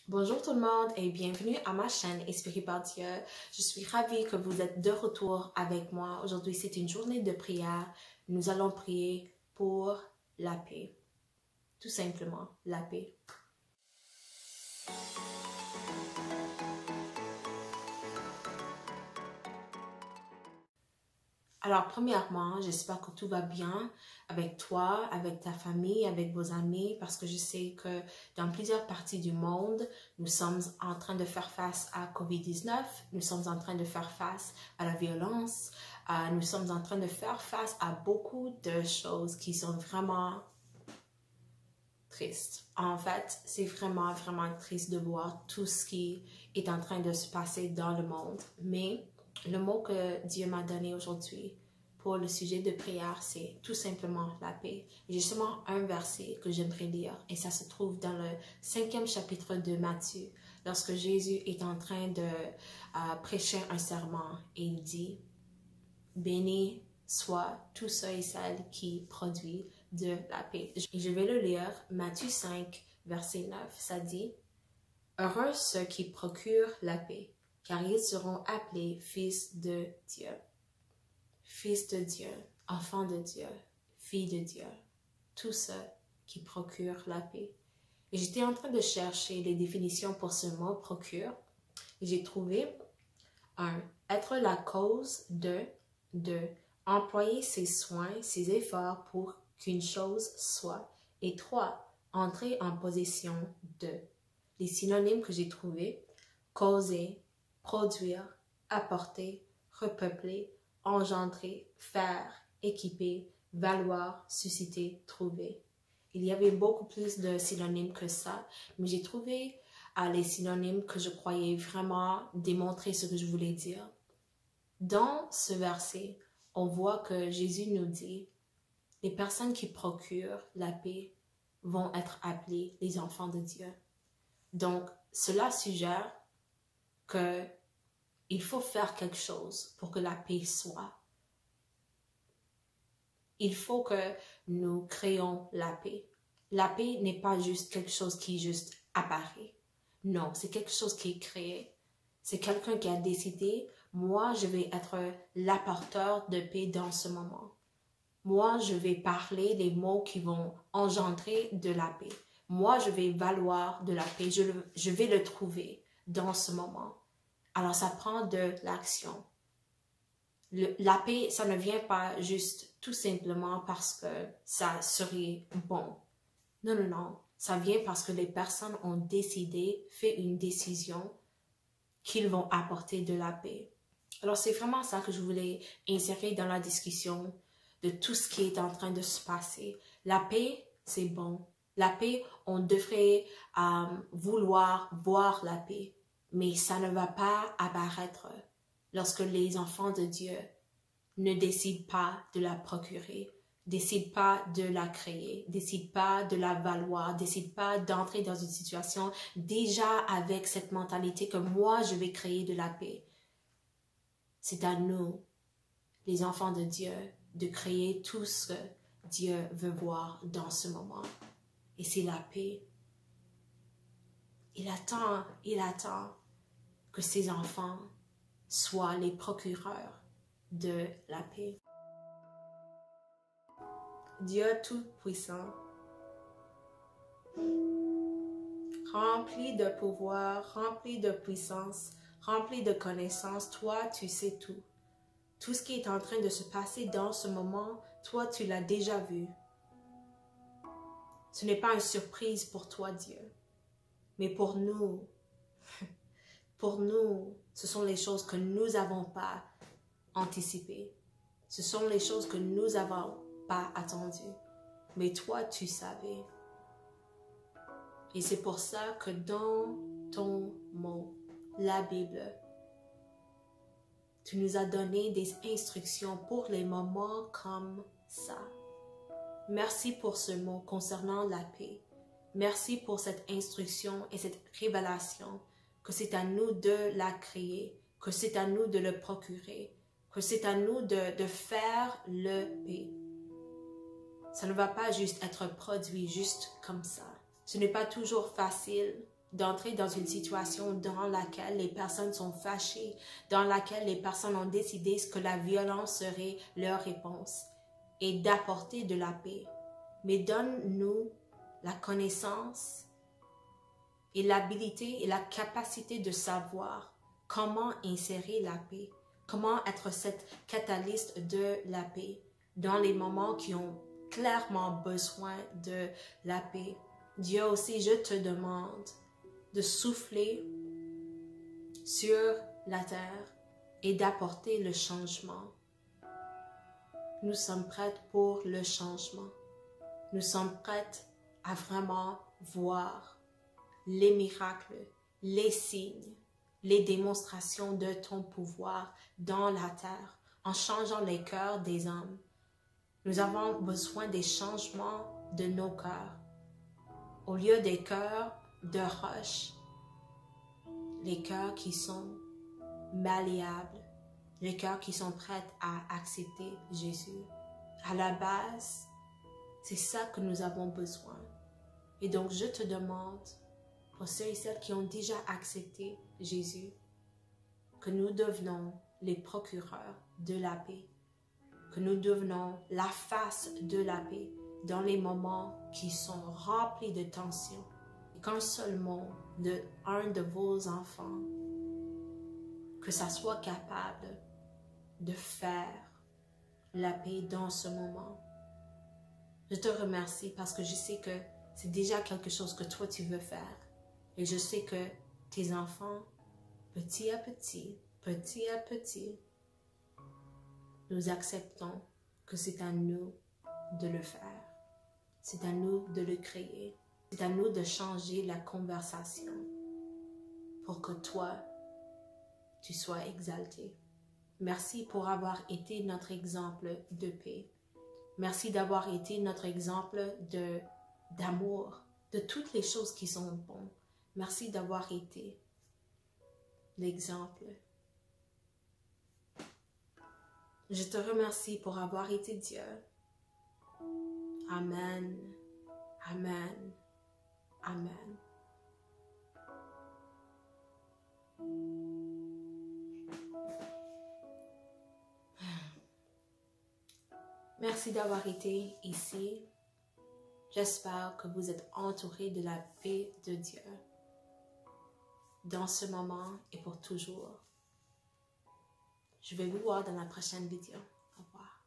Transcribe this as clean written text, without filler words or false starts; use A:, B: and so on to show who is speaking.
A: Bonjour tout le monde et bienvenue à ma chaîne Inspirée par Dieu. Je suis ravie que vous êtes de retour avec moi. Aujourd'hui, c'est une journée de prière. Nous allons prier pour la paix. Tout simplement, la paix. Alors, premièrement, j'espère que tout va bien avec toi, avec ta famille, avec vos amis, parce que je sais que dans plusieurs parties du monde, nous sommes en train de faire face à COVID-19, nous sommes en train de faire face à la violence, nous sommes en train de faire face à beaucoup de choses qui sont vraiment tristes. En fait, c'est vraiment triste de voir tout ce qui est en train de se passer dans le monde. Mais le mot que Dieu m'a donné aujourd'hui pour le sujet de prière, c'est tout simplement la paix. J'ai seulement un verset que j'aimerais lire et ça se trouve dans le 5e chapitre de Matthieu, lorsque Jésus est en train de prêcher un serment et il dit « Béni soit tous ceux et celles qui produisent de la paix. » Et je vais le lire, Matthieu 5, verset 9, ça dit « Heureux ceux qui procurent la paix, car ils seront appelés fils de Dieu. » Fils de Dieu, enfant de Dieu, fille de Dieu, tous ceux qui procurent la paix. Et j'étais en train de chercher les définitions pour ce mot « procure » et j'ai trouvé être la cause de, employer ses soins, ses efforts pour qu'une chose soit, et 3, entrer en possession de. Les synonymes que j'ai trouvés, causer, produire, apporter, repeupler, engendrer, faire, équiper, valoir, susciter, trouver. Il y avait beaucoup plus de synonymes que ça, mais j'ai trouvé les synonymes que je croyais vraiment démontrer ce que je voulais dire. Dans ce verset, on voit que Jésus nous dit « Les personnes qui procurent la paix vont être appelées les enfants de Dieu. » Donc, cela suggère qu'il faut faire quelque chose pour que la paix soit. Il faut que nous créons la paix. La paix n'est pas juste quelque chose qui juste apparaît. Non, c'est quelque chose qui est créé. C'est quelqu'un qui a décidé, moi je vais être l'apporteur de paix dans ce moment. Moi je vais parler les mots qui vont engendrer de la paix. Moi je vais valoir de la paix. Je vais le trouver dans ce moment. Alors ça prend de l'action. La paix, ça ne vient pas juste tout simplement parce que ça serait bon. Non, non, non. Ça vient parce que les personnes ont décidé, fait une décision qu'ils vont apporter de la paix. Alors c'est vraiment ça que je voulais insérer dans la discussion de tout ce qui est en train de se passer. La paix, c'est bon. La paix, on devrait vouloir voir la paix. Mais ça ne va pas apparaître lorsque les enfants de Dieu ne décident pas de la procurer, décident pas de la créer, décident pas de la valoir, décident pas d'entrer dans une situation déjà avec cette mentalité que moi je vais créer de la paix. C'est à nous, les enfants de Dieu, de créer tout ce que Dieu veut voir dans ce moment. Et c'est la paix. Il attend que ses enfants soient les procureurs de la paix. Dieu Tout-Puissant, rempli de pouvoir, rempli de puissance, rempli de connaissance, toi, tu sais tout. Tout ce qui est en train de se passer dans ce moment, toi, tu l'as déjà vu. Ce n'est pas une surprise pour toi, Dieu. Mais pour nous, ce sont les choses que nous n'avons pas anticipées. Ce sont les choses que nous n'avons pas attendues. Mais toi, tu savais. Et c'est pour ça que dans ton mot, la Bible, tu nous as donné des instructions pour les moments comme ça. Merci pour ce mot concernant la paix. Merci pour cette instruction et cette révélation que c'est à nous de la créer, que c'est à nous de le procurer, que c'est à nous de faire le paix. Ça ne va pas juste être produit juste comme ça. Ce n'est pas toujours facile d'entrer dans une situation dans laquelle les personnes sont fâchées, dans laquelle les personnes ont décidé que la violence serait leur réponse et d'apporter de la paix. Mais donne-nous la connaissance et l'habilité et la capacité de savoir comment insérer la paix, comment être cette catalyste de la paix dans les moments qui ont clairement besoin de la paix. Dieu aussi, je te demande de souffler sur la terre et d'apporter le changement. Nous sommes prêts pour le changement. Nous sommes prêts à vraiment voir les miracles, les signes, les démonstrations de ton pouvoir dans la terre, en changeant les cœurs des hommes. Nous avons besoin des changements de nos cœurs. Au lieu des cœurs de roche, les cœurs qui sont malléables, les cœurs qui sont prêts à accepter Jésus. À la base, c'est ça que nous avons besoin. Et donc, je te demande, pour ceux et celles qui ont déjà accepté Jésus, que nous devenons les procureurs de la paix, que nous devenons la face de la paix dans les moments qui sont remplis de tension. Et qu'un seul mot de un de vos enfants, que ça soit capable de faire la paix dans ce moment. Je te remercie parce que je sais que c'est déjà quelque chose que toi tu veux faire. Et je sais que tes enfants, petit à petit, nous acceptons que c'est à nous de le faire. C'est à nous de le créer. C'est à nous de changer la conversation pour que toi, tu sois exalté. Merci pour avoir été notre exemple de paix. Merci d'avoir été notre exemple d'amour, de toutes les choses qui sont bonnes. Merci d'avoir été l'exemple. Je te remercie pour avoir été Dieu. Amen. Amen. Amen. Merci d'avoir été ici. J'espère que vous êtes entourés de la paix de Dieu dans ce moment et pour toujours. Je vais vous voir dans la prochaine vidéo. Au revoir.